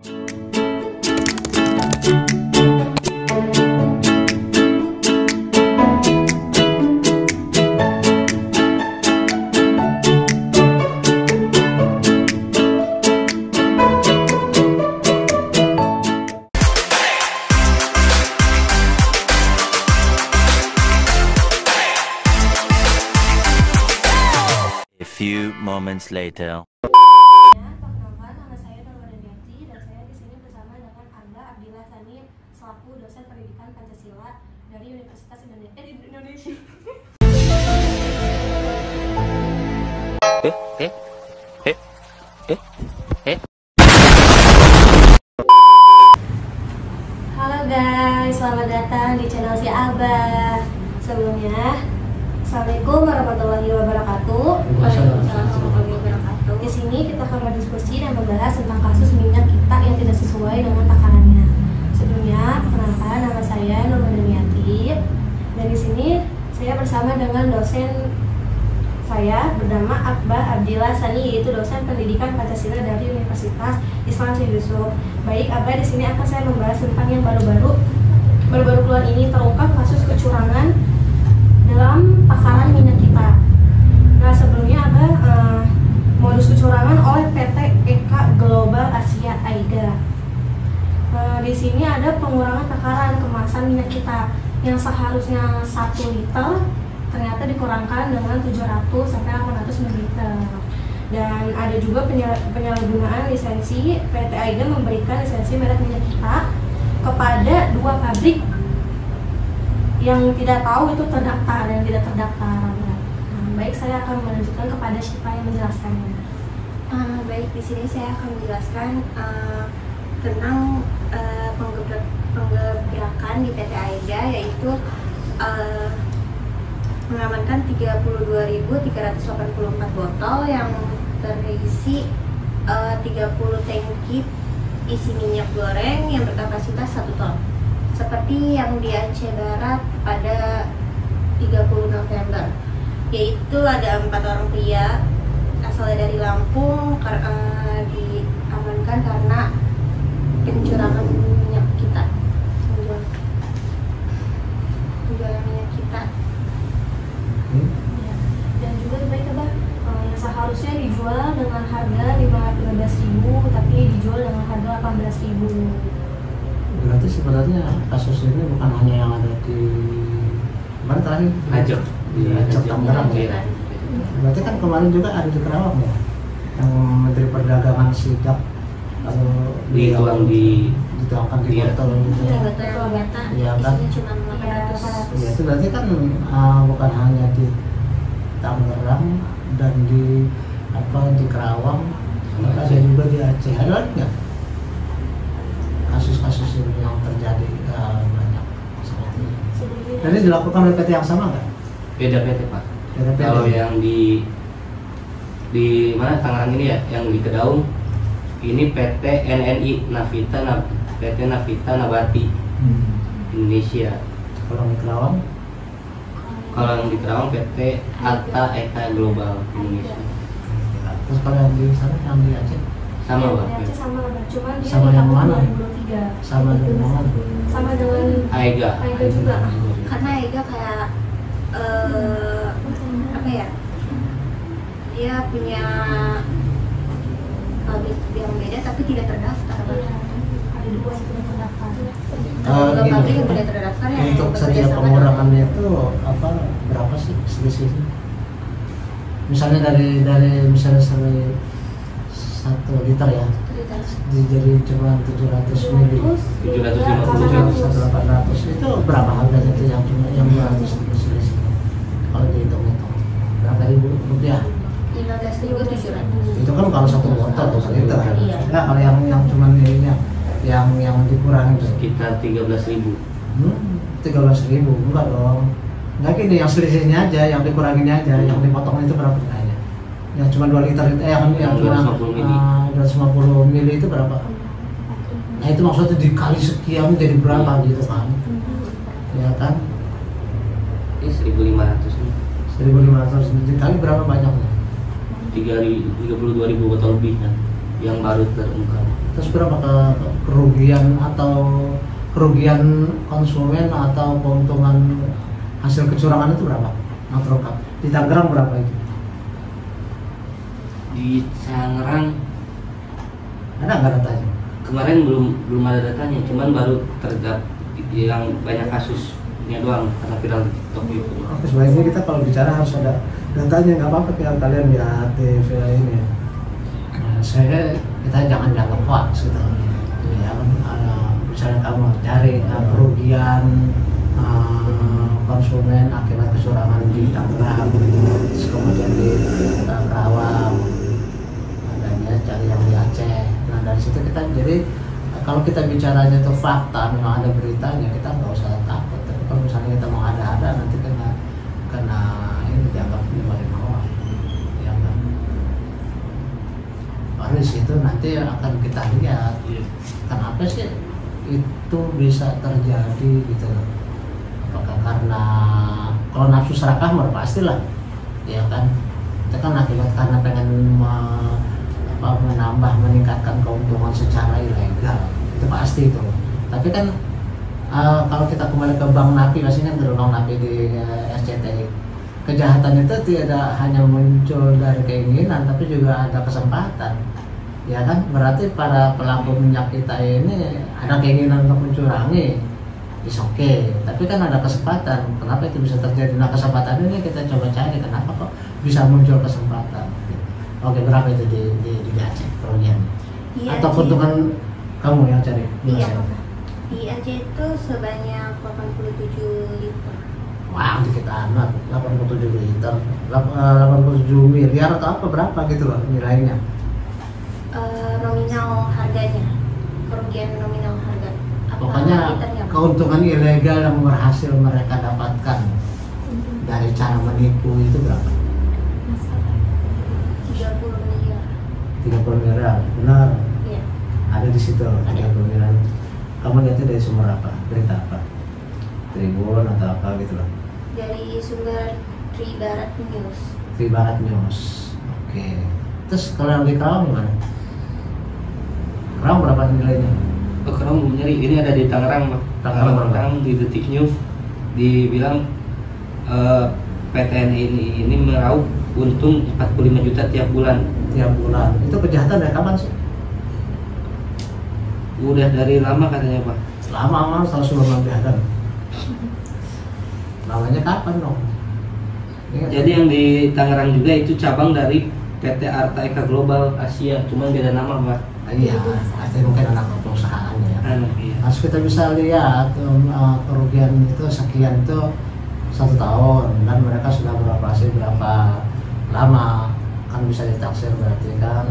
A few moments later. Perkenalkan, nama saya Nurul Daniati dan saya di sini bersama dengan Anda Abdillah Sani selaku dosen pendidikan Pancasila dari Universitas Indonesia. Halo guys, selamat datang di channel si Abah. Sebelumnya, Assalamualaikum warahmatullahi wabarakatuh. Waalaikumsalam warahmatullahi wabarakatuh. Di sini kita akan berdiskusi dan membahas tentang kasus minyak kita yang tidak sesuai dengan takarannya. Sebelumnya, perkenalkan, nama saya Nurul Daniati dan di sini saya bersama dengan dosen saya bernama Akbar Abdillah Sani, yaitu dosen pendidikan Pancasila dari Universitas Islam Syed Yusuf. Baik, Abah, di sini akan saya membahas tentang yang baru-baru keluar ini, terungkap kasus kecurangan dalam takaran minyak kita. Nah, sebelumnya ada modus kecurangan oleh PT Eka Global Asia AIGA. Di sini ada pengurangan takaran kemasan minyak kita yang seharusnya 1 liter ternyata dikurangkan dengan 700 sampai 800 ml. Dan ada juga penyalahgunaan lisensi. PT AIGA memberikan lisensi merek minyak kita kepada 2 pabrik yang tidak tahu itu terdaftar dan tidak terdaftar. Baik, saya akan melanjutkan kepada siapa yang menjelaskannya. Baik, di sini saya akan menjelaskan tentang penggebrakan di PT AIGA, yaitu mengamankan 32.384 botol yang terisi 30 tangki isi minyak goreng yang berkapasitas 1 ton. Seperti yang di Aceh Barat pada 30 November, yaitu ada 4 orang pria asalnya dari Lampung diamankan karena pencurangan minyak kita, penjualan minyak kita. Dan juga baik, Abah, yang seharusnya dijual dengan harga 15.000 tapi dijual dengan harga 18.000. Berarti sebenarnya kasus ini bukan hanya yang ada di mana terakhir? Ajok. Di Ajok Tangerang ya. Berarti kan kemarin juga ada di Kerawang ya, yang Menteri Perdagangan sidak lalu dituangkan di botol gitu. Iya kan? Cuma 800. Ya, itu berarti kan bukan hanya di Tangerang dan di Kerawang, ada juga di Aceh. Ada lagi nggak kasus-kasus ini yang terjadi banyak seperti ini? Dan ini dilakukan oleh PT yang sama nggak? Beda PT, Pak. Beda PT. Kalau yang di mana Tangerang ini ya, yang di Kedaung ini PT NNI PT Navita Nabati Indonesia. Kalau di Kerawang? Kalau yang di Kerawang PT Atta Eka Global Indonesia. Terus kalau yang di sana, yang di Aceh? Sama, Pak. Aceh sama, cuman dia Sama di yang tahun mana? 2023. Sama dengan mana? Sama dengan AIGA. AIGA juga. Karena AIGA kayak apa ya, dia punya pabrik yang beda tapi tidak terdaftar. Ada 2 yang tidak terdaftar. Kalau pabrik yang tidak terdaftar ya Untuk setiap pengurangannya itu berapa sih selisihnya? Misalnya dari misalnya 1 liter ya, jadi cuma 700 ml, 750. itu berapa harganya itu yang 200 selisihnya? Kalau dihitung-hitung berapa ribu rupiah? 15.700. Itu kan kalau 1 botol tuh liter. Iya. Nah, kalau yang cuma ini yang dikurangi itu Sekitar 13.000. 13.000, enggak dong. Enggak gini, yang selisihnya aja, yang dikuranginnya aja, yang dipotong itu berapa harganya? Yang cuma 2 liter itu, yang cuma 250 ml itu berapa? Nah itu maksudnya dikali sekian jadi berapa gitu kan? Ya kan? Ini 1.500 nih. 1.500 dikali berapa banyaknya? 32.000 botol lebih kan. yang baru terungkap. Terus berapa kerugian konsumen atau keuntungan hasil kecurangan itu berapa yang terungkap? Di Tangerang berapa itu? Di Tangerang Ada nggak datanya? kemarin belum ada datanya, cuman baru terdapat yang banyak kasusnya doang karena viral di TikTok itu. Oke, sebaiknya kita kalau bicara harus ada datanya, nggak apa-apa kayak kalian lihat TV ini ya. Nah, kita jangan dianggap hoax gitu. Ya, misalnya kamu cari kerugian konsumen akibat kecurangan di Tangerang, terus kemudian di Karawang, dan ya cari yang di Aceh. Nah dari situ kita jadi kalau kita bicaranya itu fakta, memang ada beritanya, kita nggak usah takut. Tapi kalau misalnya kita mau ada nanti kena ini dianggap nyebarin hoax, ya kan? Baru itu nanti akan kita lihat kenapa sih itu bisa terjadi gitu loh. Apakah karena kalau nafsu serakah mah pastilah, ya kan? Itu kan akibat karena pengen meningkatkan keuntungan secara ilegal, itu pasti itu. Tapi kan kalau kita kembali ke Bang Napi, pastinya kan Bang Napi di SCTI, kejahatan itu tidak hanya muncul dari keinginan, tapi juga ada kesempatan, ya kan? Berarti para pelaku minyak kita ini ada keinginan untuk mencurangi, is okay. Tapi kan ada kesempatan. Kenapa itu bisa terjadi? Nah kesempatan ini kita coba cari, kenapa kok bisa muncul kesempatan. Oke, berapa itu di Aceh kerugian? Atau keuntungan kamu yang cari? Iya, di Aceh itu sebanyak 87 liter. Wah, dikit amat, 87 liter, 87 miliar atau apa, berapa gitu loh nilainya? Nominal harganya, kerugian nominal harga. Pokoknya keuntungan ilegal yang berhasil mereka dapatkan dari cara menipu itu berapa? 30 miliar, benar? Iya. Ada di situ 30 miliar. Kamu lihatnya dari sumber apa? Berita apa? Tribun atau apa gitu loh? Dari sumber Tribarat News. Tribarat News. Oke. Terus kalau yang di Karawang gimana? Karawang berapa nilainya? Oh, Karawang belum nyari. Ini ada di Tangerang, Pak. Tangerang di Detik News dibilang PTN ini meraup untung 45 juta tiap bulan. Tiap bulan. Itu kejahatan dari kapan sih? Udah dari lama katanya, Pak. Lama tahun sebelum kejahatan. Namanya kapan dong? Jadi yang di Tangerang juga itu cabang dari PT Arta Eka Global Asia, cuman beda nama, Pak. Iya, pasti mungkin anak perusahaan ya. Iya. Harus kita bisa lihat kerugian itu sekian itu 1 tahun dan mereka sudah beroperasi berapa lama, kan bisa ditaksir berarti kan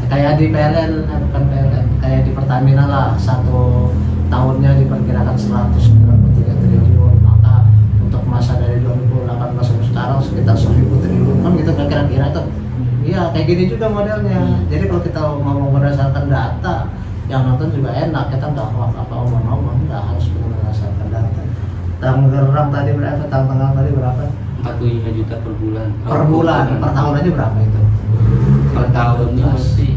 kayak di PLN, bukan PLN, kayak di Pertamina lah, 1 tahunnya diperkirakan 193 triliun, maka untuk masa dari 2018 sampai sekarang sekitar 1000 triliun kan gitu kira-kira tuh. Iya kayak gini juga modelnya. Jadi kalau kita ngomong berdasarkan data, yang nonton juga enak, kita nggak apa omong-omong, nggak harus berdasarkan data. Tangerang tadi berapa? Tangerang tadi berapa? 45 juta per bulan. Per bulan, per tahun aja berapa itu? Per tahunnya masih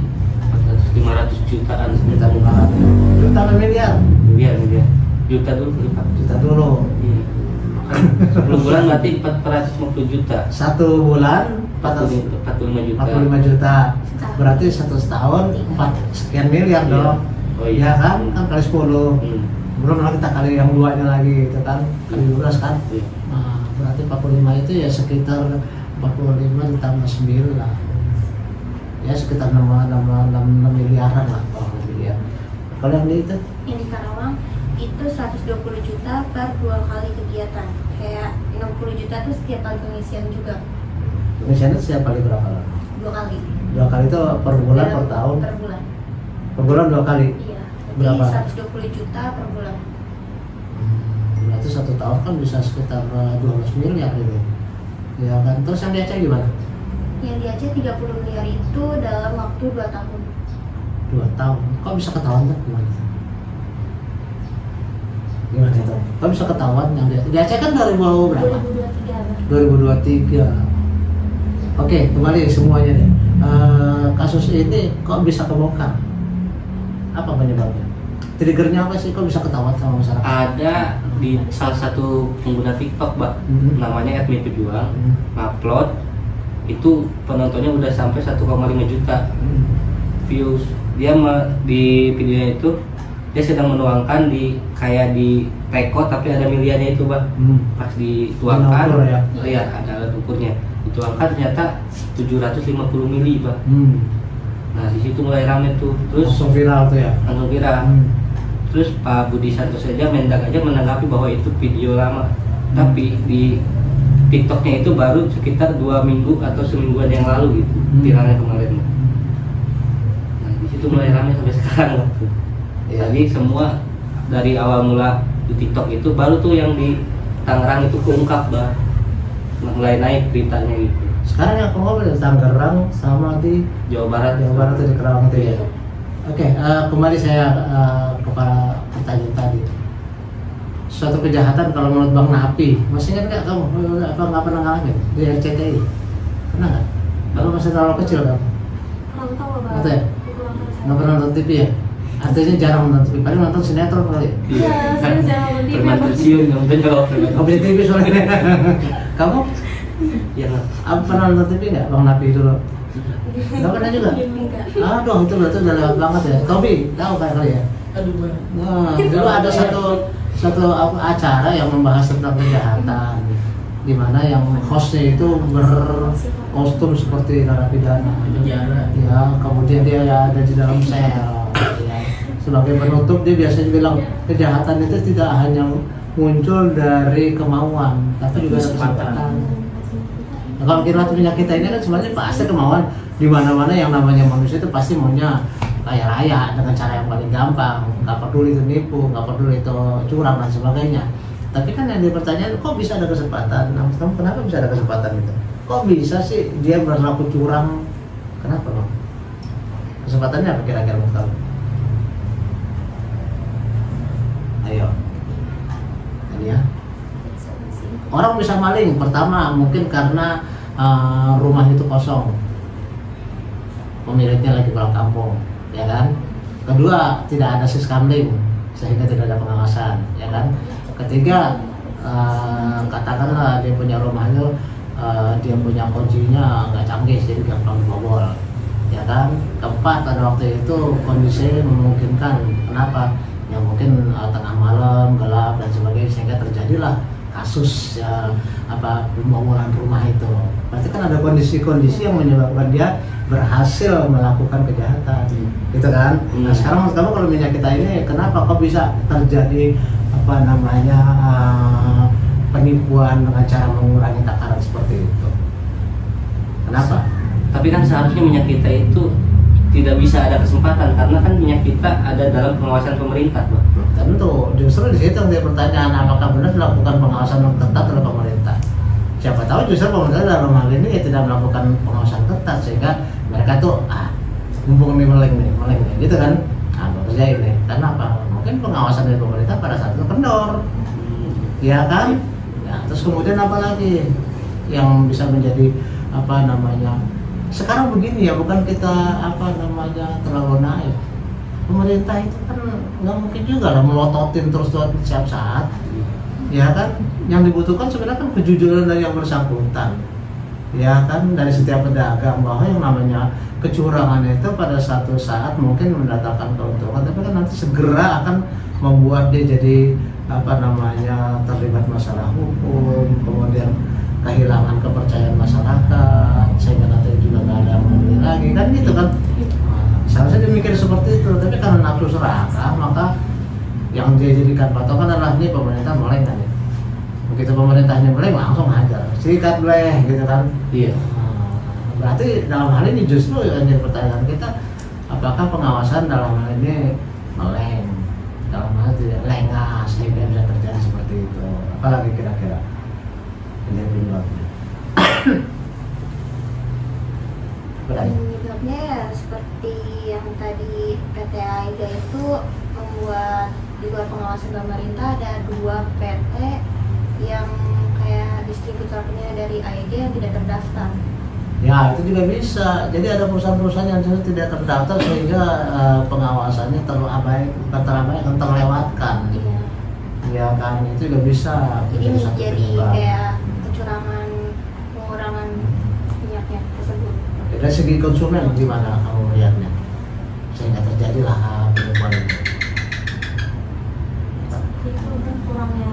500 jutaan. Juta 500 juta miliar? Miliar. Juta dulu, Pak. Juta dulu. Iya. 10 bulan berarti 450 juta. 1 bulan 45 juta. 45 juta. Berarti 1 tahun 4 sekian miliar dong. Oh iya kan kali 10. Belum lagi kita kali yang 2-nya lagi itu kan, kali 12 kan. Iya. Nah, berarti 45 itu ya sekitar 45 ditambah 9 lah. Ya sekitar 6 miliaran lah kalau lebih ya. Kalau yang di itu? Yang di Karawang itu 120 juta per 2 kali kegiatan. Kayak 60 juta tuh setiap kali pengisian juga. Pengisian itu setiap kali berapa lama? 2 kali. 2 kali itu per bulan, per tahun? Per bulan. Per bulan 2 kali? Iya. Berapa? 120 juta per bulan. Berarti 1 tahun kan bisa sekitar 12 miliar gitu. Ya kan, terus yang di Aceh gimana? Yang di Aceh 30 miliar itu dalam waktu 2 tahun. 2 tahun? Kok bisa ketahuan tuh? Gimana itu? Kok bisa ketahuan yang di Aceh kan dari berapa? 2023. 2023. Oke, kembali semuanya deh. kasus ini kok bisa kebongkar? Apa penyebabnya? Triggernya apa sih kok bisa ketahuan sama masyarakat? Ada di salah satu pengguna TikTok, Mbak, namanya @mimpijuang, upload itu penontonnya udah sampai 1,5 juta views. Dia di videonya itu dia sedang menuangkan di kayak di teko tapi ada miliarnya itu, Mbak. Pas dituangkan, ya ada alat ukurnya. Dituangkan ternyata 750 mili, Mbak. Nah di situ mulai rame tuh, terus langsung viral tuh ya. Langsung viral. Terus Pak Budi Santoso aja Mendak aja menanggapi bahwa itu video lama, tapi di TikToknya itu baru sekitar 2 minggu atau semingguan yang lalu gitu, viralnya kemarin. Nah di situ mulai ramai sampai sekarang waktu. Jadi semua dari awal mula di TikTok itu baru tuh yang di Tangerang itu keungkap, Bah, mulai naik beritanya gitu. Sekarang yang keungkap di Tangerang sama di Jawa Barat itu di Kerawang itu ya. Oke, kembali saya kepada pertanyaan tadi. Suatu kejahatan kalau menurut Bang Napi, masih ingat nggak kamu? Nggak pernah ngalamin di RCTI? Pernah nggak? Kalau masih terlalu kecil kan? Kurang tahu Bang. Betul ya? Nggak pernah nonton TV ya? Artinya jarang nonton TV, paling nonton sinetron kali. Iya, saya jarang nonton TV. Permanensiun nonton jawab. Nggak punya TV soalnya. Kamu? Iya nggak? Pernah nonton TV nggak Bang Napi dulu? Nggak pernah juga? Aduh, itu berarti udah lewat banget ya. Tobi, tahu kan kali ya? Nah, dulu ada satu acara yang membahas tentang kejahatan, di mana yang hostnya itu berkostum seperti narapidana. Ya, kemudian dia ada di dalam sel. Ya. Sebagai penutup dia biasanya bilang kejahatan itu tidak hanya muncul dari kemauan, tapi juga ada kesempatan. Nah, kalau kita ini kan sebenarnya pasti kemauan, di mana-mana yang namanya manusia itu pasti maunya kaya raya dengan cara yang paling gampang, nggak peduli itu nipu, nggak peduli itu curang dan sebagainya. Tapi kan yang dipertanyakan, kok bisa ada kesempatan? Nah, kenapa bisa ada kesempatan itu? Kok bisa sih dia berlaku curang? Kenapa Bang? Kesempatannya apa kira-kira menurut kamu? Ayo, ini ya. Orang bisa maling, pertama mungkin karena rumah itu kosong, pemiliknya lagi pulang kampung, ya kan? Kedua, tidak ada siskamling sehingga tidak ada pengawasan, ya kan? Ketiga, katakanlah dia punya rumah itu, dia punya kuncinya nggak canggih jadi gampang dibobol, ya kan? Keempat, pada waktu itu kondisi memungkinkan, kenapa? Ya mungkin tengah malam, gelap dan sebagainya, sehingga terjadilah kasus ya, pembangunan rumah itu. Berarti kan ada kondisi-kondisi yang menyebabkan dia berhasil melakukan kejahatan, gitu kan? Nah sekarang menurut kamu kalau minyak kita ini kenapa kok bisa terjadi penipuan dengan cara mengurangi takaran seperti itu? Kenapa? Tapi kan seharusnya minyak kita itu tidak bisa ada kesempatan karena kan minyak kita ada dalam pengawasan pemerintah, Bang. Tentu, justru di situ yang dia pertanyaan, apakah benar dilakukan pengawasan yang ketat oleh pemerintah? Siapa tahu justru pemerintah dalam hal ini ya tidak melakukan pengawasan ketat sehingga mereka tuh mumpung nih meleng nih, gitu kan? Bagusnya ini. Karena apa? Mungkin pengawasan dari pemerintah pada saat itu kendor, ya kan? Ya, terus kemudian apa lagi yang bisa menjadi sekarang begini ya, bukan kita terlalu naif. Pemerintah itu kan nggak mungkin juga lah melototin terus setiap saat, ya kan? Yang dibutuhkan sebenarnya kan kejujuran dari yang bersangkutan, ya kan, dari setiap pedagang, bahwa yang namanya kecurangan itu pada satu saat mungkin mendatangkan keuntungan, tapi kan nanti segera akan membuat dia jadi terlibat masalah hukum, kemudian kehilangan kepercayaan masyarakat, sehingga nanti juga nggak ada yang membeli lagi, kan gitu kan? Seharusnya dia mikir seperti itu, tapi karena nafsu serakah, maka yang dia jadikan patokan adalah ini pemerintah meleng kan ya. Begitu pemerintahnya meleng langsung hajar, sikat bleh gitu kan. Iya. Berarti dalam hal ini justru yang jadi pertanyaan kita, apakah pengawasan dalam hal ini meleng, dalam hal tidak lengah sehingga bisa terjadi seperti itu. Apalagi kira-kira penyebabnya? Penyebabnya ya seperti yang tadi PT AIGA itu membuat di luar pengawasan pemerintah ada 2 PT yang kayak distributornya dari AIGA yang tidak terdaftar. Ya itu juga bisa. Jadi ada perusahaan-perusahaan yang sudah tidak terdaftar sehingga pengawasannya bukan terabaikan, terlewatkan. Iya. Ya kan itu juga bisa. Jadi satu menjadi penyebab. kayak kecurangan pengurangan minyaknya tersebut. Oke, dari segi konsumen gimana kamu melihatnya? Sehingga terjadilah penipuan ini. Itu kan kurangnya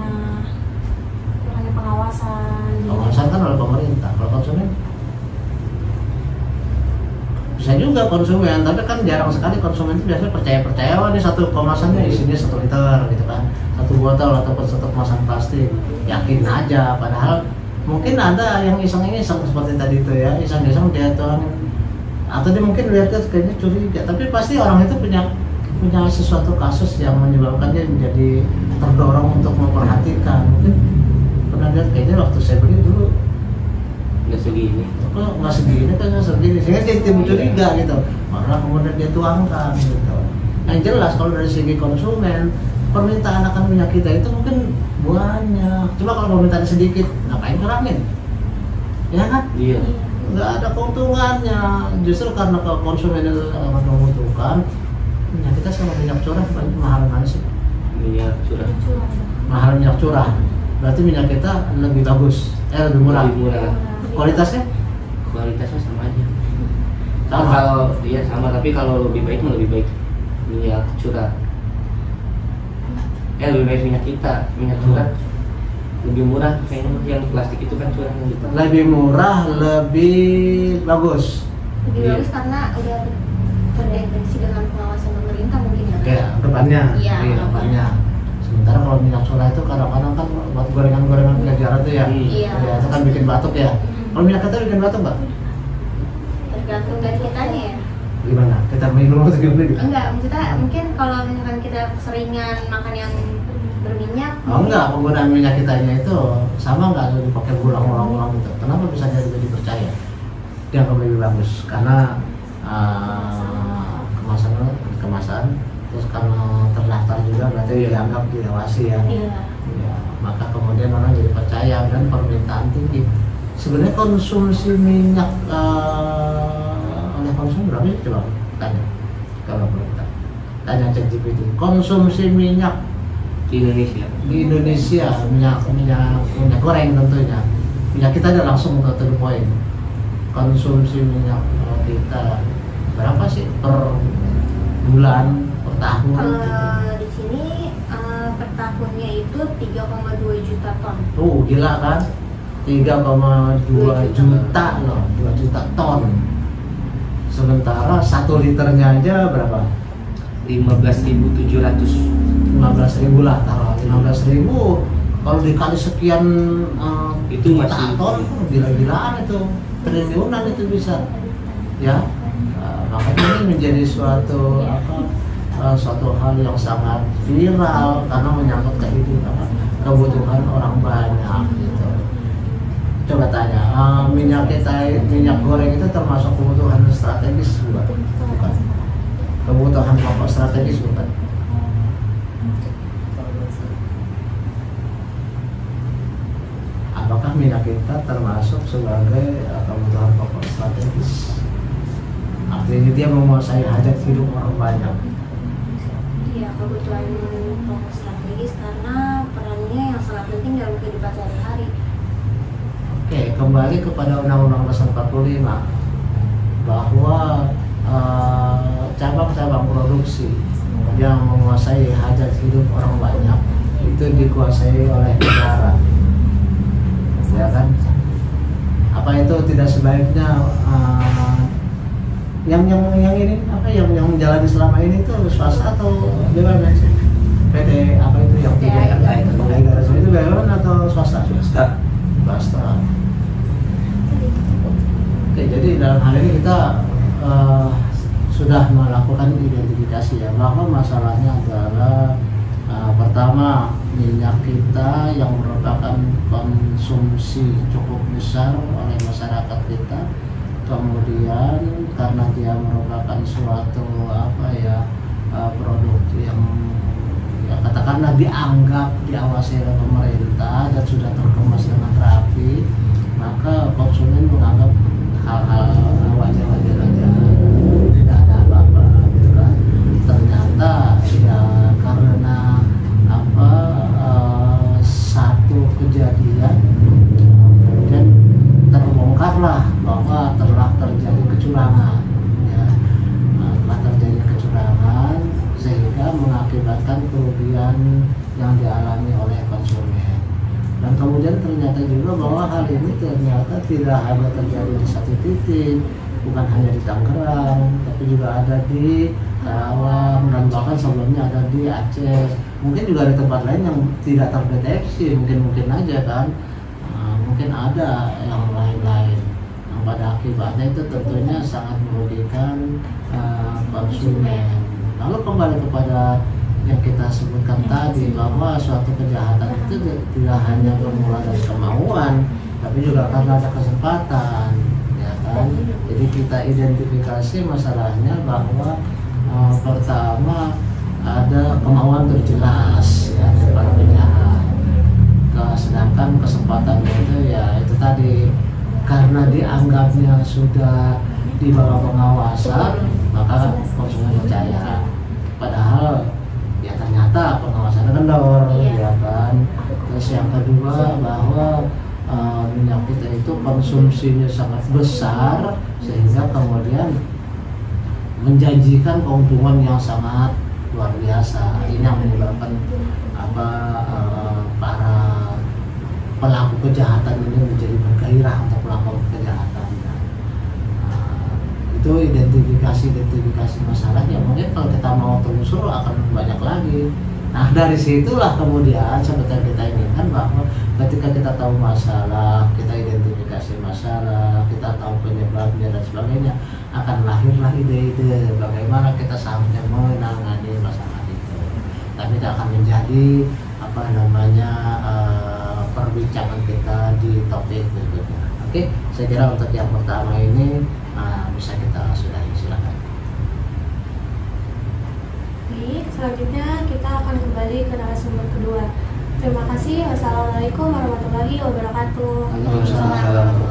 pengawasan. Pengawasan kan oleh pemerintah. Kalau konsumen bisa juga konsumen, tapi kan jarang sekali konsumen itu biasanya percaya wah ini satu kemasannya isinya 1 liter gitu kan, 1 botol ataupun 1 kemasan plastik, yakin aja. Padahal mungkin ada yang iseng-iseng seperti tadi itu ya, iseng-iseng dia tuangin, atau dia mungkin lihatnya kayaknya curiga, tapi pasti orang itu punya sesuatu kasus yang menyebabkan dia menjadi terdorong untuk memperhatikan. Mungkin pernah lihat kayaknya waktu saya beli dulu Nggak segini. kok nggak segini kan nggak segini, sehingga dia timbul curiga gitu, malah kemudian dia tuangkan gitu. Yang jelas kalau dari segi konsumen, permintaan akan minyak kita itu mungkin banyak, cuma kalau permintaan sedikit ngapain kurangin, ya kan? Iya. Nggak ada keuntungannya, justru karena kalau konsumen itu sangat membutuhkan minyak kita sama minyak curah paling mahal mana sih? Minyak curah. Mahal minyak curah, berarti minyak kita lebih bagus, lebih murah. Lebih murah. Kualitasnya? Kualitasnya sama aja. Sama. Kalau iya sama, tapi kalau lebih baik lebih baik minyak curah. Lebih baik minyak kita, minyak curah lebih murah kayaknya. Yang plastik itu kan curahnya gitu. Lebih murah, lebih bagus. Lebih Iya. bagus karena udah terdeteksi dengan pengawasan pemerintah mungkin ya. Oke, depannya. Iya, depannya. Sementara kalau minyak curah itu kadang-kadang kan buat gorengan-gorengan kejaran tuh ya. Iya. Ya, itu kan bikin batuk ya. Kalau minyak kita bikin batuk nggak? Tergantung dari kitanya ya. Gimana? Kita minum atau gimana? Enggak, maksudnya mungkin kalau misalkan kita seringan makan yang berminyak. Oh enggak, penggunaan minyak kitanya itu sama nggak atau dipakai berulang-ulang gitu? Kenapa bisa jadi dipercaya? Yang lebih bagus karena kemasan terus karena terdaftar juga berarti dianggap diawasi ya. Iya. Ya, maka kemudian orang jadi percaya dan permintaan tinggi. Sebenarnya konsumsi minyak oleh konsumen berapa sih? Coba tanya kalau pemerintah. Tanya ChatGPT. Konsumsi minyak Di Indonesia. di Indonesia minyak goreng tentunya. Minyak kita ada langsung ke the point. Konsumsi minyak kita berapa sih per bulan, per tahun? Kalau di sini per tahunnya itu 3,2 juta ton. Gila kan? 3,2 juta loh, 2 juta ton. Sementara 1 liternya aja berapa? 15.700. 15.000 lah, taruh 15.000. Kalau dikali sekian Itu juta masih- ton, gila-gilaan itu, triliunan itu bisa, ya. Makanya ini menjadi suatu hal yang sangat viral karena menyangkut kebutuhan orang banyak gitu. Coba tanya, minyak goreng itu termasuk kebutuhan strategis bukan? Bukan. Kebutuhan pokok strategis bukan? Apakah minyak kita termasuk sebagai kebutuhan pokok strategis? Artinya dia menguasai hajat hidup orang banyak. Iya, kebutuhan pokok strategis karena perannya yang sangat penting dalam kehidupan sehari-hari. Oke, kembali kepada Undang-Undang Dasar 45 bahwa cabang-cabang produksi yang menguasai hajat hidup orang banyak itu dikuasai oleh negara, ya kan? Apa itu tidak sebaiknya yang ini apa yang menjalani selama ini itu swasta atau bagaimana sih? PT apa itu yang negara itu bagaimana atau swasta? Swasta. Oke, jadi dalam hal ini kita sudah melakukan identifikasi ya bahwa masalahnya adalah pertama minyak kita yang merupakan konsumsi cukup besar oleh masyarakat kita, kemudian karena dia merupakan suatu produk yang katakanlah dianggap diawasi oleh pemerintah dan sudah terkemas dengan rapi, maka konsumen menganggap hal-hal wajar-wajar aja, tidak ada apa-apa gitu kan. Ternyata ya karena apa satu kejadian kemudian terbongkarlah bahwa telah terjadi kecurangan ya. Telah terjadi kecurangan sehingga mengakibatkan kerugian yang dialami oleh konsumen. Dan kemudian ternyata juga bahwa hal ini ternyata tidak hanya terjadi di satu titik, bukan hanya di Tangerang, tapi juga ada di Karawang dan bahkan sebelumnya ada di Aceh. Mungkin juga di tempat lain yang tidak terdeteksi, mungkin aja kan. Mungkin ada yang lain-lain yang pada akibatnya itu tentunya sangat merugikan konsumen. Lalu kembali kepada yang kita sebutkan tadi bahwa suatu kejahatan itu tidak hanya bermula dari kemauan, tapi juga karena ada kesempatan, ya kan? Jadi kita identifikasi masalahnya bahwa pertama ada kemauan terjelas ya para penjahat, sedangkan kesempatan itu ya itu tadi karena dianggapnya sudah di bawah pengawasan maka konsumen percaya, padahal ya ternyata pengawasannya kendor, ya kan. Terus yang kedua bahwa minyak kita itu konsumsinya sangat besar sehingga kemudian menjanjikan keuntungan yang sangat luar biasa. Ini yang menyebabkan para pelaku kejahatan ini menjadi bergairah untuk melakukan kejahatan. Itu identifikasi masalah yang mungkin kalau kita mau telusur akan banyak lagi. Nah dari situlah kemudian seperti kita inginkan bahwa ketika kita tahu masalah, kita identifikasi masalah, kita tahu penyebabnya dan sebagainya, akan lahirlah ide-ide bagaimana kita seharusnya menangani masalah itu. Tapi tidak akan menjadi perbincangan kita di topik berikutnya. Oke, saya kira untuk yang pertama ini bisa kita sudahi, silakan. Baik, selanjutnya kita akan kembali ke narasumber kedua. Terima kasih. Wassalamualaikum warahmatullahi wabarakatuh. Waalaikumsalam.